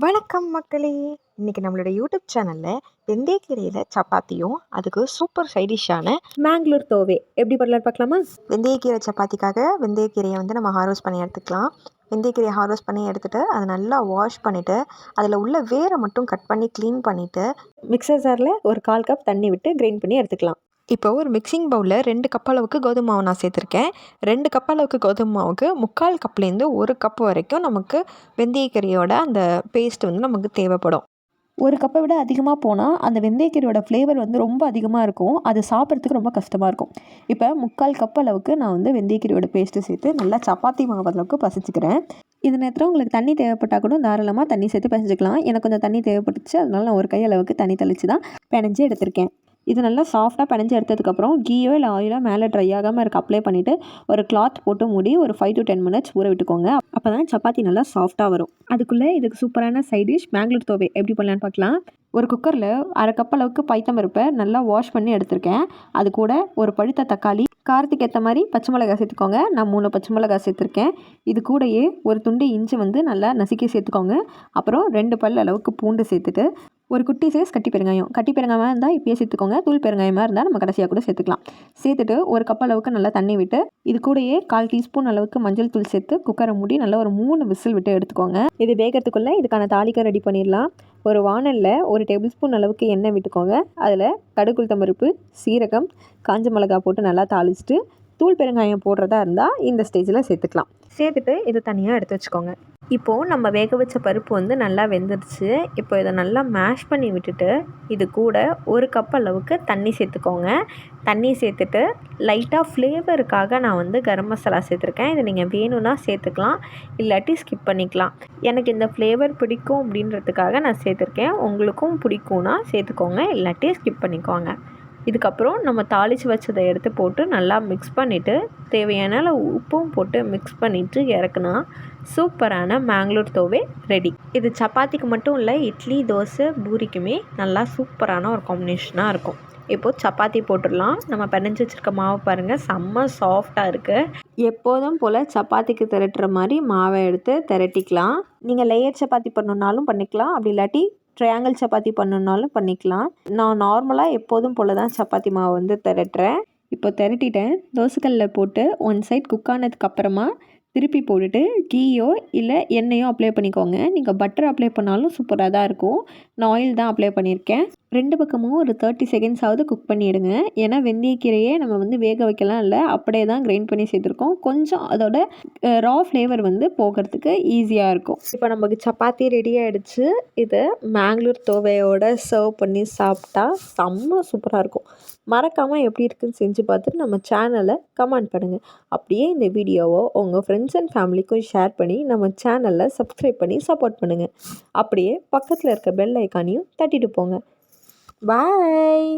வணக்கம் மக்களே! இன்னைக்கு நம்மளோட யூடியூப் சேனல்ல வெந்தயக்கீரையில சப்பாத்தியும், அதுக்கு சூப்பர் சைட் டிஷ்ஷான மேங்களூர் தோவை எப்படி பண்ணலான்னு பார்க்கலாமா? வெந்தயக்கீரை சப்பாத்திக்காக வெந்தயக்கீரையை நம்ம ஹார்வெஸ்ட் பண்ணி எடுத்துக்கலாம். வெந்தயக்கீரையை ஹார்வெஸ்ட் பண்ணி எடுத்துட்டு, அதை நல்லா வாஷ் பண்ணிட்டு, அதில் உள்ள வேரை மட்டும் கட் பண்ணி க்ளீன் பண்ணிட்டு, மிக்சர் ஜாரில் ஒரு 1/4 கப் தண்ணி விட்டு கிரைண்ட் பண்ணி எடுத்துக்கலாம். இப்போ ஒரு மிக்சிங் பவுலில் 2 கப் அளவுக்கு கோதுமை மாவு நான் சேர்த்துருக்கேன். 2 கப் அளவுக்கு கோதுமை மாவுக்கு 3/4 கப்லேருந்து 1 கப் வரைக்கும் நமக்கு வெந்தயக்கீரையோட அந்த பேஸ்ட் நமக்கு தேவைப்படும். ஒரு கப்பை விட அதிகமாக போனால் அந்த வெந்தயக்கீரையோட ஃப்ளேவர் ரொம்ப அதிகமாக இருக்கும். அது சாப்பிட்றதுக்கு ரொம்ப கஷ்டமாக இருக்கும். இப்போ 3/4 கப் அளவுக்கு நான் வெந்தயக்கீரையோட பேஸ்ட்டு சேர்த்து நல்லா சப்பாத்தி மாவு அளவுக்கு பசிச்சுக்கிறேன். இது நேரத்தில் உங்களுக்கு தண்ணி தேவைப்பட்டால் கூட தாராளமாக தண்ணி சேர்த்து பசிச்சுக்கலாம். எனக்கு கொஞ்சம் தண்ணி தேவைப்பட்டுச்சு, அதனால நான் ஒரு கை அளவுக்கு தண்ணி தெளித்து தான் பிணைஞ்சு எடுத்திருக்கேன். இது நல்லா சாஃப்டாக பிணைஞ்சு எடுத்ததுக்கப்புறம் கீயோ இல்லை ஆயிலோ மேலே ட்ரை ஆகாமல் இருக்க அப்ளை பண்ணிவிட்டு ஒரு கிளாத் போட்டு மூடி ஒரு 5 to 10 minutes ஊற விட்டுக்கோங்க. அப்போ தான் சப்பாத்தி நல்லா சாஃப்டாக வரும். அதுக்குள்ளே இதுக்கு சூப்பரான சைட் டிஷ் மேங்களூர் தோவை எப்படி பண்ணலான்னு பார்க்கலாம். ஒரு குக்கரில் 1/2 கப் அளவுக்கு பைத்தம் பருப்பை நல்லா வாஷ் பண்ணி எடுத்திருக்கேன். அது கூட ஒரு பழுத்த தக்காளி, காரத்துக்கு ஏற்ற மாதிரி பச்சை மிளகாய் சேர்த்துக்கோங்க. நான் 3 பச்சை மிளகாய் சேர்த்துருக்கேன். இது கூடயே ஒரு துண்டு இஞ்சி நல்லா நசுக்கி சேர்த்துக்கோங்க. அப்புறம் 2 பல் அளவுக்கு பூண்டு சேர்த்துட்டு, ஒரு குட்டி சைஸ் கட்டி பெருங்காயமாக இருந்தால் இப்பயே சேர்த்துக்கோங்க. தூள் பெருங்காயமாக இருந்தால் நம்ம கடைசியாக கூட சேர்த்துக்கலாம். சேர்த்துட்டு ஒரு கப் அளவுக்கு நல்லா தண்ணி விட்டு, இது கூடயே 1/4 டீஸ்பூன் அளவுக்கு மஞ்சள் தூள் சேர்த்து குக்கரை மூடி நல்லா ஒரு 3 விசில் விட்டு எடுத்துக்கோங்க. இது வேகிறதுக்குள்ளே இதுக்கான தாளிக்க ரெடி பண்ணிடலாம். ஒரு வானலில் 1 டேபிள் ஸ்பூன் அளவுக்கு எண்ணெய் விட்டுக்கோங்க. அதில் கடுகு, உளுத்தம் பருப்பு, சீரகம், காஞ்ச மிளகா போட்டு நல்லா தாளிச்சிட்டு, தூள் பெருங்காயம் போடுறதா இருந்தால் இந்த ஸ்டேஜில் சேர்த்துக்கலாம். சேர்த்துட்டு இது தனியாக எடுத்து வச்சுக்கோங்க. இப்போது நம்ம வேக வச்ச பருப்பு நல்லா வெந்துருச்சு. இப்போ இதை நல்லா மேஷ் பண்ணி விட்டுட்டு, இது கூட 1 கப் அளவுக்கு தண்ணி சேர்த்துக்கோங்க. தண்ணி சேர்த்துட்டு லைட்டாக ஃப்ளேவருக்காக நான் கரம் மசாலா சேர்த்துருக்கேன். இதை நீங்கள் வேணும்னா சேர்த்துக்கலாம், இல்லாட்டி ஸ்கிப் பண்ணிக்கலாம். எனக்கு இந்த ஃப்ளேவர் பிடிக்கும் அப்படின்றதுக்காக நான் சேர்த்துருக்கேன். உங்களுக்கும் பிடிக்கும்னா சேர்த்துக்கோங்க, இல்லாட்டி ஸ்கிப் பண்ணிக்கோங்க. இதுக்கப்புறம் நம்ம தாளித்து வச்சதை எடுத்து போட்டு நல்லா மிக்ஸ் பண்ணிவிட்டு, தேவையான உப்பும் போட்டு மிக்ஸ் பண்ணிவிட்டு இறக்குனா சூப்பரான மேங்களூர் தோவை ரெடி. இது சப்பாத்திக்கு மட்டும் இல்லை, இட்லி, தோசை, பூரிக்குமே நல்லா சூப்பரான ஒரு காம்பினேஷனாக இருக்கும். இப்போது சப்பாத்தி போட்டுடலாம். நம்ம பிணைஞ்சி வச்சுருக்க மாவு பாருங்கள், செம்ம சாஃப்டாக இருக்குது. எப்போதும் போல் சப்பாத்திக்கு திரட்டுற மாதிரி மாவை எடுத்து திரட்டிக்கலாம். நீங்கள் லேயர் சப்பாத்தி பண்ணணுன்னாலும் பண்ணிக்கலாம், அப்படி இல்லாட்டி ட்ரையாங்கிள் சப்பாத்தி பண்ணணுன்னாலும் பண்ணிக்கலாம். நான் நார்மலாக எப்போதும் போல் தான் சப்பாத்தி மாவு திரட்டுறேன். இப்போ திரட்டிட்டேன். தோசைக்கல்லில் போட்டு 1 சைட் குக் ஆனதுக்கு அப்புறமா திருப்பி போட்டுட்டு கீயோ இல்லை எண்ணெயோ அப்ளை பண்ணிக்கோங்க. நீங்கள் பட்டர் அப்ளை பண்ணாலும் சூப்பராக தான் இருக்கும். நான் ஆயில் தான் அப்ளை பண்ணியிருக்கேன். 2 பக்கமும் ஒரு 30 செகண்ட்ஸாவது குக் பண்ணிவிடுங்க. ஏன்னா வெந்தயக்கீரையே நம்ம வேக வைக்கலாம் இல்லை, அப்படியே தான் கிரைண்ட் பண்ணி சேர்த்துருக்கோம். கொஞ்சம் அதோட ரா ஃப்ளேவர் போகிறதுக்கு ஈஸியாக இருக்கும். இப்போ நமக்கு சப்பாத்தி ரெடி ஆகிடுச்சு. இதை மேங்களூர் தோவையோட சர்வ் பண்ணி சாப்பிட்டா செம்ம சூப்பராக இருக்கும். மறக்காமல் எப்படி இருக்குன்னு செஞ்சு பார்த்துட்டு நம்ம சேனலை கமெண்ட் பண்ணுங்கள். அப்படியே இந்த வீடியோவை உங்கள் ஃப்ரெண்ட்ஸ் அண்ட் ஃபேமிலிக்கும் ஷேர் பண்ணி நம்ம சேனலை சப்ஸ்கிரைப் பண்ணி சப்போர்ட் பண்ணுங்கள். அப்படியே பக்கத்தில் இருக்க பெல் ஐக்கானையும் தட்டிட்டு போங்க. பாய்.